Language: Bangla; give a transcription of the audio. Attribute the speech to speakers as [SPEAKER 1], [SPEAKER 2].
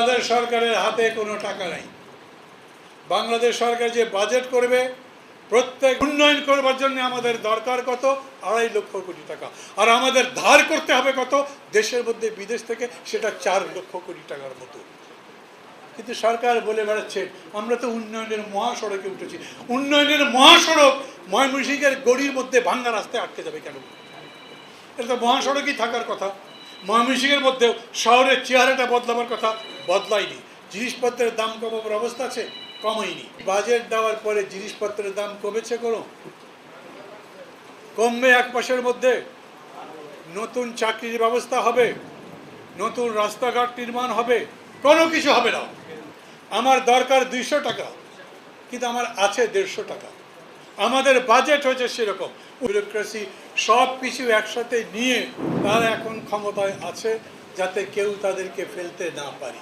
[SPEAKER 1] বাংলাদেশ সরকারের হাতে কোনো টাকা নাই। বাংলাদেশ সরকার যে বাজেট করবে, প্রত্যেক উন্নয়ন করবার জন্য আমাদের দরকার কত? 2.5 লক্ষ কোটি টাকা। আর আমাদের ধার করতে হবে কত? দেশের মধ্যে বিদেশ থেকে, সেটা 4 লক্ষ কোটি টাকার মতো। কিন্তু সরকার বলে বেড়াচ্ছে আমরা তো উন্নয়নের মহাসড়কে উঠেছি। উন্নয়নের মহাসড়ক ময়মনসিংহের গড়ির মধ্যে ভাঙ্গা রাস্তায় আটকে যাবে কেন? এটা তো মহাসড়কই থাকার কথা। ময়মনসিংহের মধ্যেও শহরের চেহারাটা বদলাবার কথা, বদলায়নি। জিনিসপত্রের দাম কমাবার অবস্থা আছে, কমেনি। বাজেট দেওয়ার পরে জিনিসপত্রের দাম কমেছে কোনো? কমবে 1 মাসের মধ্যে। নতুন চাকরির ব্যবস্থা হবে, নতুন রাস্তাঘাট নির্মাণ হবে, কোনো কিছু হবে না। আমার দরকার 200 টাকা, কিন্তু আমার আছে 150 টাকা। আমাদের বাজেট হয়েছে সেরকম। ব্যুরোক্রেসি সব কিছু একসাথে নিয়ে তারা এখন ক্ষমতায় আছে, যাতে কেউ তাদেরকে ফেলতে না পারে।